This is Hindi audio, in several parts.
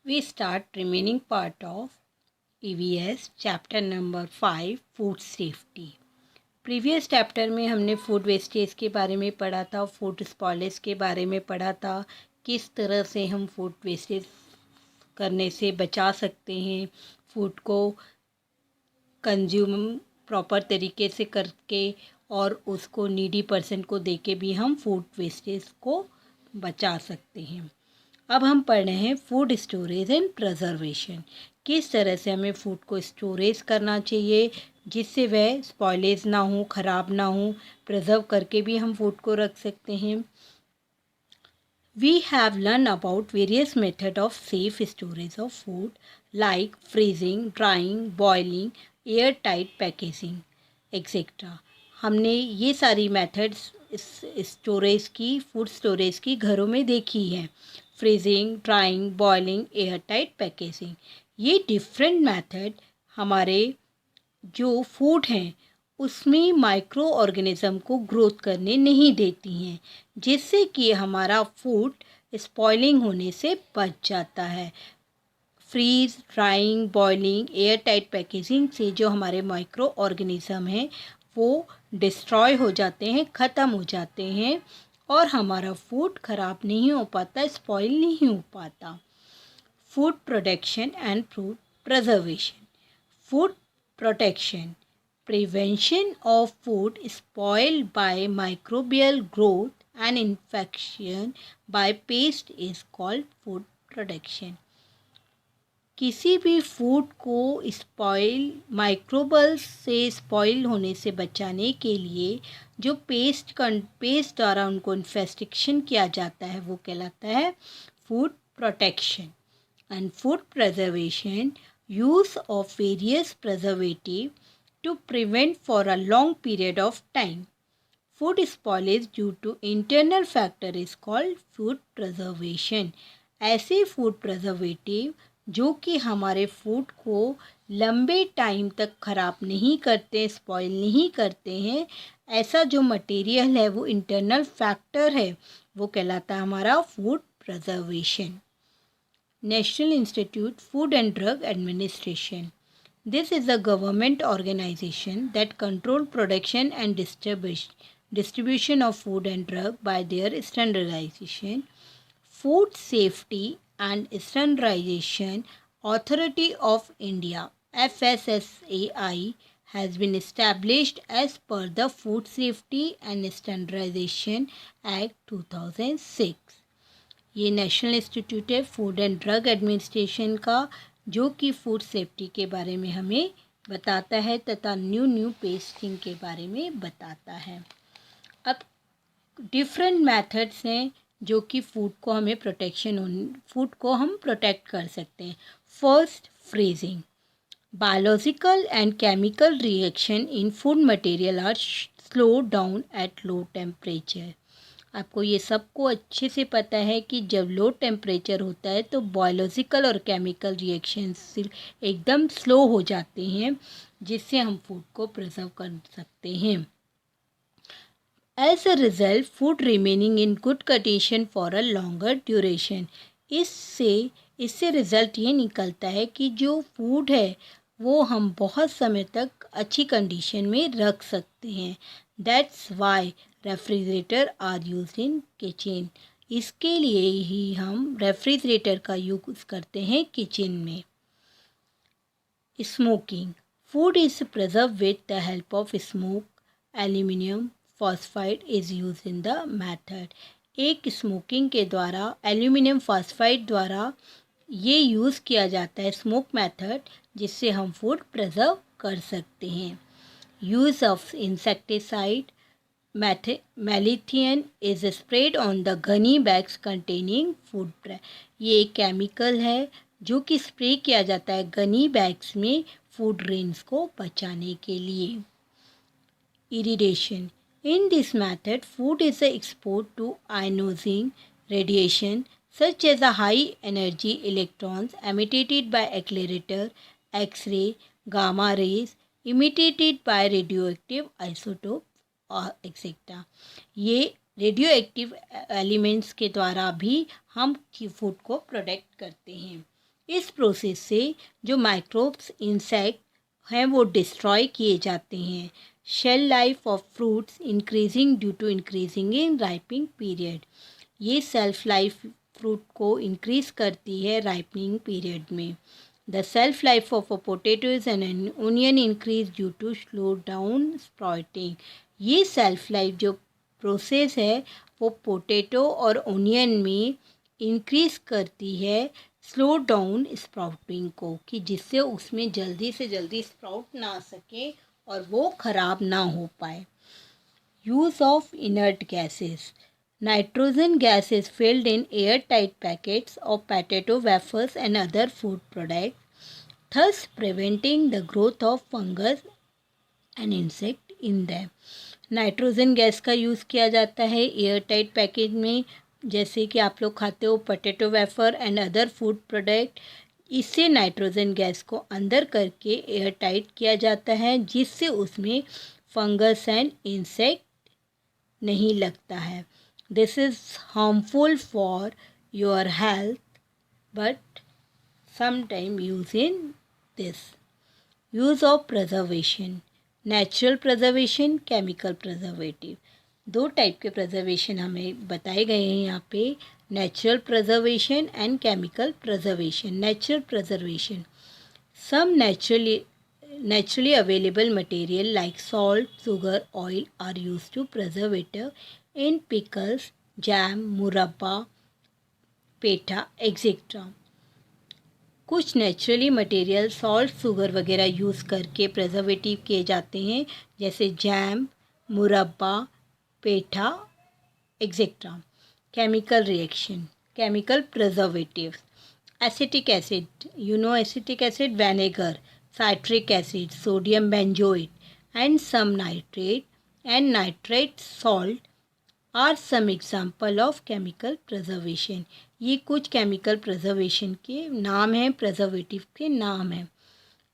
We start remaining part of EVS chapter number 5 food safety. Previous chapter में हमने फूड वेस्टेज के बारे में पढ़ा था, फूड स्पॉइलेज के बारे में पढ़ा था, किस तरह से हम फूड वेस्टेज करने से बचा सकते हैं, फूड को कंज्यूम प्रॉपर तरीके से करके और उसको नीडी पर्सन को देके भी हम फूड वेस्टेज को बचा सकते हैं। अब हम पढ़ रहे हैं फूड स्टोरेज एंड प्रिजर्वेशन। किस तरह से हमें फूड को स्टोरेज करना चाहिए जिससे वह स्पॉइलेज ना हो, ख़राब ना हो, प्रिजर्व करके भी हम फूड को रख सकते हैं। We have learned about various methods of safe storage of food like freezing, drying, boiling, airtight packaging, etc. हमने ये सारी मेथड्स स्टोरेज की, फूड स्टोरेज की घरों में देखी है। Freezing, drawing, boiling, airtight packaging, ये डिफरेंट मेथड हमारे जो फूड हैं उसमें माइक्रो ऑर्गेनिज़म को ग्रोथ करने नहीं देती हैं, जिससे कि हमारा फूड स्पॉइलिंग होने से बच जाता है। Freeze, drying, boiling, air tight packaging से जो हमारे माइक्रो ऑर्गेनिज़म हैं वो डिस्ट्रॉय हो जाते हैं, ख़त्म हो जाते हैं और हमारा फूड ख़राब नहीं हो पाता, स्पॉइल नहीं हो पाता। Food protection and food preservation. Food protection, prevention of food spoiled by microbial growth and infection by pest is called food protection. किसी भी फूड को माइक्रोबल्स से स्पॉइल होने से बचाने के लिए जो पेस्ट द्वारा उनको इन्फेस्टेशन किया जाता है वो कहलाता है food protection. And food preservation, use of various preservative to prevent for a long period of time. Food spoilage due to internal factor is called food preservation. ऐसे फूड प्रिजर्वेटिव जो कि हमारे फूड को लंबे टाइम तक ख़राब नहीं करते, स्पॉइल नहीं करते हैं, ऐसा जो मटेरियल है वो इंटरनल फैक्टर है, वो कहलाता है हमारा food preservation. National institute food and drug administration, this is a government organization that control production and distribution of food and drug by their standardization. Food Safety and Standardization Authority of India (FSSAI) has been established as per the Food Safety and Standardization Act 2006. ये नेशनल इंस्टीट्यूट है फूड एंड ड्रग एडमिनिस्ट्रेशन का, जो कि फूड सेफ्टी के बारे में हमें बताता है तथा न्यू पेस्टिंग के बारे में बताता है। अब डिफरेंट मेथड्स हैं जो कि फूड को हम प्रोटेक्ट कर सकते हैं। First, freezing. Biological and chemical reaction in food material are slow down at low temperature. आपको ये सबको अच्छे से पता है कि जब लो टेम्परेचर होता है तो बायोलॉजिकल और केमिकल रिएक्शंस एकदम स्लो हो जाते हैं, जिससे हम फूड को प्रिजर्व कर सकते हैं। As a result food remaining in good condition for a longer duration. इससे रिज़ल्ट ये निकलता है कि जो फूड है वो हम बहुत समय तक अच्छी कंडीशन में रख सकते हैं। That's why refrigerator are use in kitchen. इसके लिए ही हम रेफ्रिजरेटर का यूज़ करते हैं किचन में। Smoking, food is preserve with the help of smoke. Aluminium phosphide is use in the method. एक स्मोकिंग के द्वारा, एल्यूमिनियम फॉस्फाइड द्वारा ये यूज़ किया जाता है स्मोक मेथड, जिससे हम फूड प्रिजर्व कर सकते हैं। Use of insecticide, malathion is spread on the gunny bags containing food. ये एक केमिकल है जो कि स्प्रे किया जाता है गनी बैग्स में फूड रेन्स को बचाने के लिए। Irradiation, in this method food is expose to ionising radiation such as a high energy electrons emitted by accelerator, X-ray, gamma rays emitted by radioactive isotopes और etc. ये रेडियो एक्टिव एलिमेंट्स के द्वारा भी हम फूड को प्रोटेक्ट करते हैं। इस प्रोसेस से जो माइक्रोब्स इंसेक्ट हैं वो डिस्ट्रॉय किए जाते हैं। Shelf life of fruits increasing due to increasing in ripening period. ये सेल्फ लाइफ फ्रूट को इंक्रीज करती है राइपनिंग पीरियड में। The self life of a potato is an onion increase due to slow down sprouting. ये सेल्फ लाइफ जो प्रोसेस है वो पोटैटो और ओनियन में इंक्रीज करती है स्लो डाउन स्प्राउटिंग को, कि जिससे उसमें जल्दी से जल्दी स्प्राउट ना आ सके और वो ख़राब ना हो पाए। Use of inert gases. Nitrogen gas is filled in airtight packets of potato wafers and other food products, thus preventing the growth of fungus and insect in them. Nitrogen gas का यूज़ किया जाता है एयरटाइट पैकेज में, जैसे कि आप लोग खाते हो potato wafer and other food product. इससे नाइट्रोजन गैस को अंदर करके एयरटाइट किया जाता है, जिससे उसमें फंगस एंड इंसेक्ट नहीं लगता है। This is harmful for your health, but sometime using this. Use of preservation. Natural preservation, chemical preservative. दो टाइप के प्रिजर्वेशन हमें बताए गए हैं यहाँ पे, natural preservation and chemical preservation. Natural preservation, some naturally available material like salt, sugar, oil are used to preserve it in pickles, jam, murabba, petha etcetera. कुछ नेचुरली मटेरियल सॉल्ट, शुगर वगैरह यूज़ करके प्रिजर्वेटिव किए जाते हैं, जैसे jam, murabba, petha etcetera. Chemical reaction, chemical preservative. Acetic acid, you know acetic acid, vinegar, citric acid, sodium benzoate and some nitrate and nitrate salt are some example of chemical preservation. ये कुछ केमिकल प्रिजर्वेशन के नाम हैं, प्रिजर्वेटिव के नाम हैं।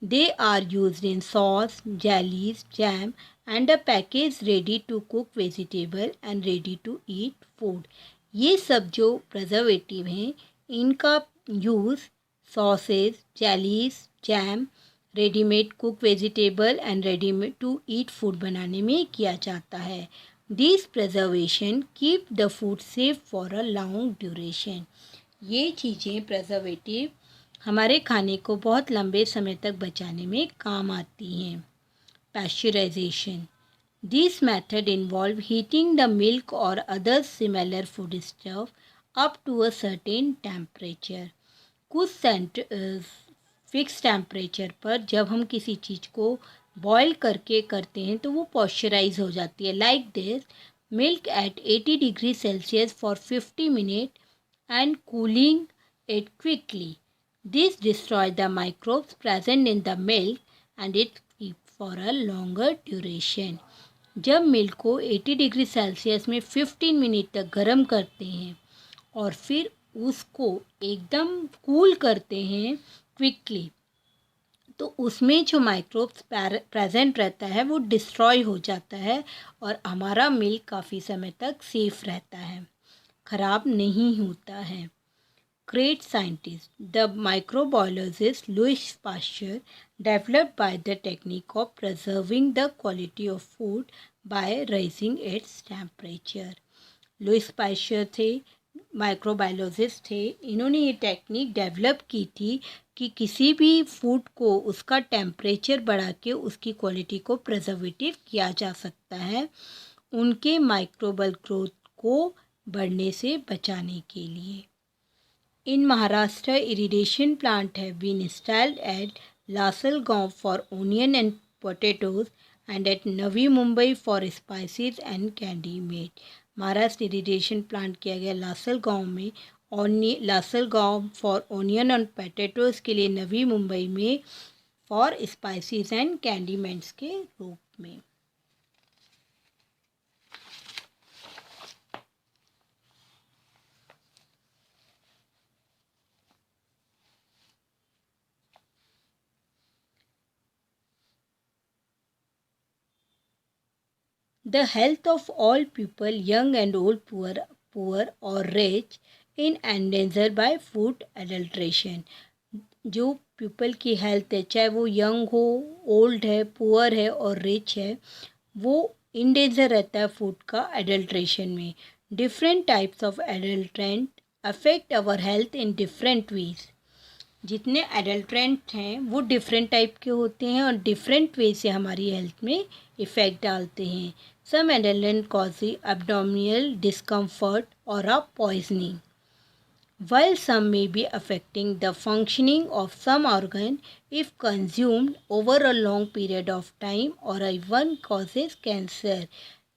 They are used in sauce, jellies, jam and a package ready to cook vegetable and ready to eat food. ये सब जो प्रिजर्वेटिव हैं इनका use sauces, jellies, jam, readymade cook vegetable and readymade to eat food बनाने में किया जाता है। This preservation keep the food safe for a long duration. ये चीज़ें प्रिजर्वेटिव हमारे खाने को बहुत लंबे समय तक बचाने में काम आती हैं। Pasteurisation, this method involve heating the milk और other similar food stuff up to a certain temperature. कुछ फिक्स टेम्परेचर पर जब हम किसी चीज़ को बॉयल करके करते हैं तो वो पॉस्चराइज हो जाती है। Like this, milk eight 80 degree Celsius for 50 minute and cooling it quickly. This destroy the microbes present in the milk and it keep for a longer duration. जब मिल्क को 80 डिग्री सेल्सियस में 15 मिनट तक गर्म करते हैं और फिर उसको एकदम कूल करते हैं क्विकली, तो उसमें जो माइक्रोब्स प्रेजेंट रहता है वो डिस्ट्रॉय हो जाता है और हमारा मिल्क काफ़ी समय तक सेफ रहता है, ख़राब नहीं होता है। Great scientist, the microbiologist Louis Pasteur developed by the technique of preserving the quality of food by raising its temperature. Louis Pasteur थे, माइक्रोबायोलॉजिस्ट थे। इन्होंने ये टेक्निक डेवलप की थी कि किसी भी फूड को उसका टेम्परेचर बढ़ा के उसकी क्वालिटी को प्रिजर्वेटिव किया जा सकता है, उनके माइक्रोबल ग्रोथ को बढ़ने से बचाने के लिए। In Maharashtra irrigation plant have been installed at Lasalgaon for onion and potatoes and at Navi Mumbai for spices and candy made. Maharashtra irrigation plant किया गया लासलगांव में, Lasalgaon for onion and potatoes के लिए नवी मुंबई में फॉर स्पाइसेस एंड कैंडीमेंट्स के रूप में। The health of all people, young and old, poor or rich, in endangered by food adulteration. जो पीपल की हेल्थ है, चाहे वो यंग हो, ओल्ड है, पुअर है और रिच है, वो इन डेंजर रहता है फूड का एडल्ट्रेशन में। Different types of adulterant affect our health in different ways. जितने एडल्ट्रेंट हैं वो डिफरेंट टाइप के होते हैं और डिफरेंट वे से हमारी हेल्थ में इफ़ेक्ट डालते हैं। सम एडल्ट्रेंट कॉज एब्डोमिनल डिस्कम्फर्ट और अ poisoning, while some may be affecting the functioning of some organ if consumed over a long period of time or even causes cancer।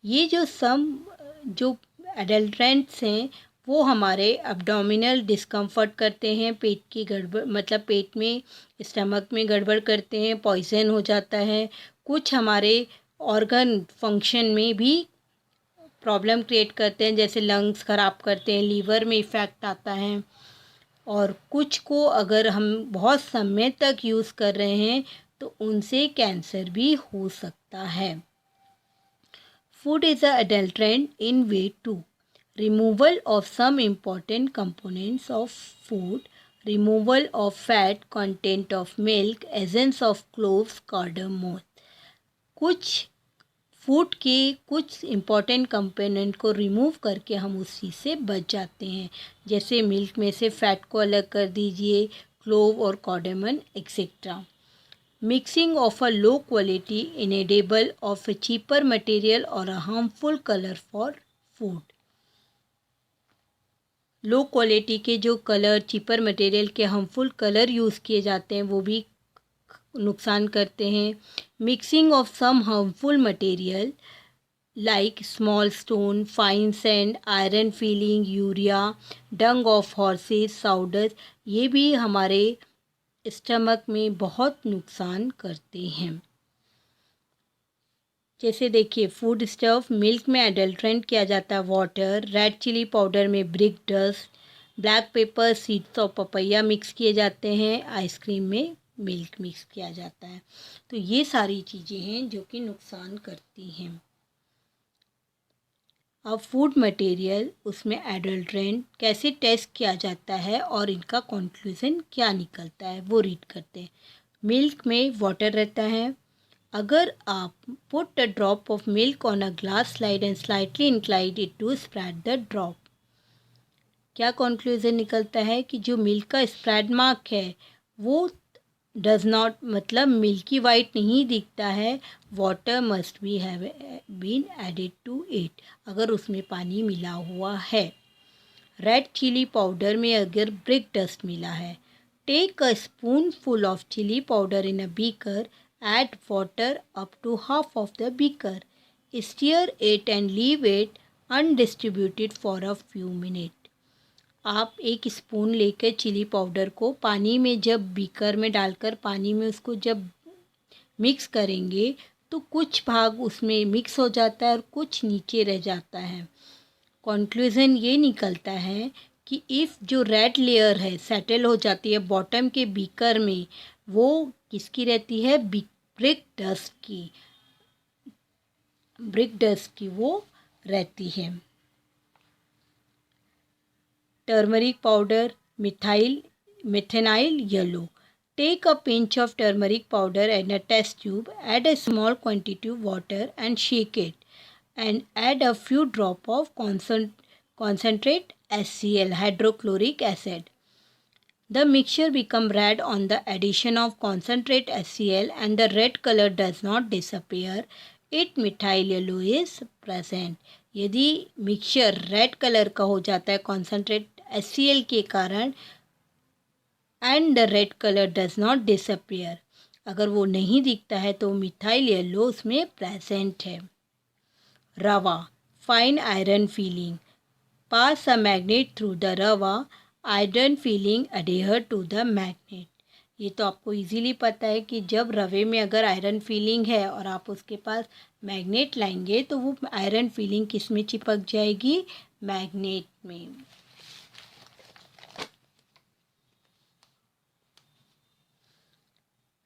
ये जो एडल्ट्रेंट्स हैं वो हमारे अब्डोमिनल डिस्कम्फर्ट करते हैं, पेट की गड़बड़ मतलब पेट में स्टमक में गड़बड़ करते हैं, पॉइजन हो जाता है, कुछ हमारे ऑर्गन फंक्शन में भी प्रॉब्लम क्रिएट करते हैं, जैसे लंग्स ख़राब करते हैं, लीवर में इफ़ेक्ट आता है, और कुछ को अगर हम बहुत समय तक यूज़ कर रहे हैं तो उनसे कैंसर भी हो सकता है। Food is a adulterant in way to removal of some important components of food, removal of fat content of milk, essence of cloves, cardamom. कुछ फूड के कुछ इम्पॉर्टेंट कंपोनेंट को रिमूव करके हम उस चीज़ से बच जाते हैं, जैसे मिल्क में से फ़ैट को अलग कर दीजिए, क्लोव और cardamom etcetera. Mixing of a low quality inedible of a cheaper material और a harmful colour for food. Low quality के जो कलर, चीपर मटेरियल के हार्मफुल कलर यूज़ किए जाते हैं वो भी नुकसान करते हैं। Mixing of some harmful material like small stone, fine sand, iron filling, urea, dung of horses, sawdust, ये भी हमारे स्टमक में बहुत नुकसान करते हैं। जैसे देखिए फूड स्टफ, मिल्क में एडल्ट्रेंट किया जाता है वाटर, रेड चिली पाउडर में brick dust, black pepper, seeds of papaya mix किए जाते हैं, आइसक्रीम में मिल्क मिक्स किया जाता है। तो ये सारी चीज़ें हैं जो कि नुकसान करती हैं। अब फूड मटेरियल, उसमें एडल्ट्रेंट कैसे टेस्ट किया जाता है और इनका कंक्लूजन क्या निकलता है वो रीड करते हैं। मिल्क में वाटर रहता है। अगर आप put a drop of milk on a glass slide and slightly inclined it to spread the drop, क्या कंक्लूजन निकलता है कि जो मिल्क का स्प्रेड मार्क है वो डज नॉट मतलब मिल्की वाइट नहीं दिखता है, water must be have been added to it, अगर उसमें पानी मिला हुआ है। रेड चिली पाउडर में अगर ब्रिक डस्ट मिला है, take a spoon full of chili powder in a beaker, add water up to half of the beaker, stir it and leave it undistributed for a few minute. आप एक स्पून लेकर चिली पाउडर को पानी में जब बीकर में डालकर पानी में उसको जब मिक्स करेंगे तो कुछ भाग उसमें मिक्स हो जाता है और कुछ नीचे रह जाता है। कंक्लूजन ये निकलता है कि इफ़ जो रेड लेयर है सेटल हो जाती है बॉटम के बीकर में, वो किसकी रहती है, ब्रिक डस्ट की वो रहती है। Turmeric powder, methanil yellow, take a pinch of turmeric powder and a test tube, add a small quantity of water and shake it, and add a few drops of concentrate HCl, hydrochloric acid. The mixture becomes red on the addition of concentrate HCl and the red color does not disappear. It methyl yellow is present. यदि मिक्सचर रेड कलर का हो जाता है कॉन्सेंट्रेट HCl के कारण and the red colour does not disappear, अगर वो नहीं दिखता है तो मिथाइल येलो उसमें प्रेजेंट है। Rava, fine iron filing, pass a magnet through the rava, iron filing adhere to the magnet. ये तो आपको इजीली पता है कि जब रवे में अगर आयरन फीलिंग है और आप उसके पास मैग्नेट लाएंगे तो वो आयरन फीलिंग किस में चिपक जाएगी, मैग्नेट में।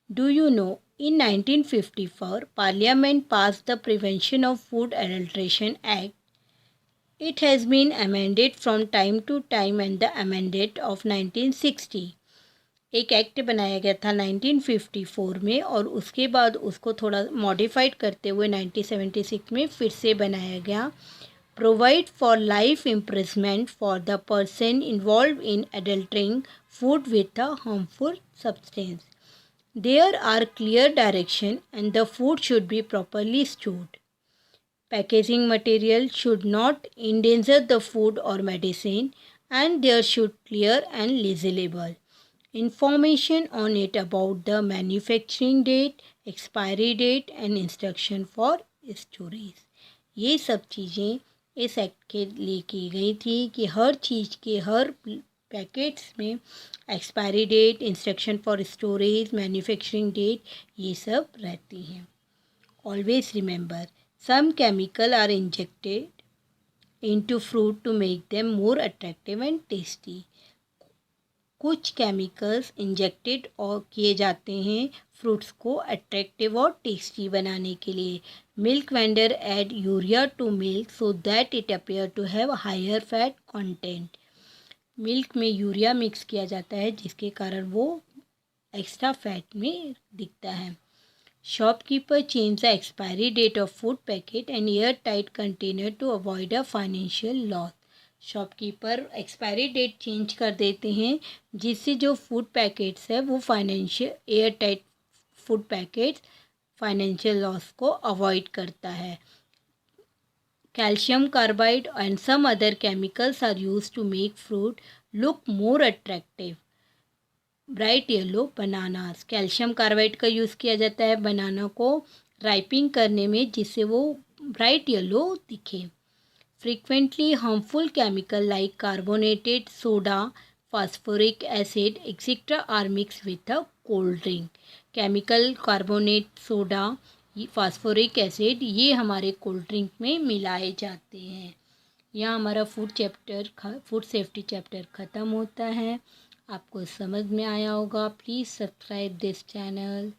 Do you know, in 1954, Parliament passed the Prevention of Food Adulteration Act. It has been amended from time to time and the amendment of 1960. एक एक्ट बनाया गया था 1954 में और उसके बाद उसको थोड़ा मॉडिफाइड करते हुए 1976 में फिर से बनाया गया। Provide for life imprisonment for the person involve in adulterating food with a harmful substance. There are clear direction and the food should be properly stored. Packaging material should not endanger the food or medicine and there should clear and legible information on it about the manufacturing date, expiry date and instruction for storage. ये सब चीज़ें इस एक्ट के लिए की गई थी कि हर चीज़ के हर पैकेट्स में expiry date, instruction for storage, manufacturing date ये सब रहती हैं। Always remember some chemical are injected into fruit to make them more attractive and tasty. कुछ केमिकल्स इंजेक्टेड और किए जाते हैं फ्रूट्स को अट्रैक्टिव और टेस्टी बनाने के लिए। Milk vendor add urea to milk so that it appear to have higher fat content. Milk में यूरिया मिक्स किया जाता है जिसके कारण वो एक्स्ट्रा फैट में दिखता है। Shopkeeper change the expiry date of food packet and air tight container to avoid a financial loss. Shopkeeper expiry date change कर देते हैं जिससे जो फूड पैकेट्स है वो financial air tight food packets financial loss को अवॉइड करता है। Calcium carbide and some other chemicals are used to make fruit look more attractive. Bright yellow bananas, calcium carbide का यूज़ किया जाता है बनाना को राइपिंग करने में जिससे वो ब्राइट येलो दिखे। Frequently harmful chemical like carbonated soda, phosphoric acid etcetera are mix with a cold drink. Chemical carbonate, soda, phosphoric acid ये हमारे कोल्ड ड्रिंक में मिलाए जाते हैं। यहाँ हमारा फूड सेफ्टी चैप्टर ख़त्म होता है। आपको समझ में आया होगा। Please subscribe this channel.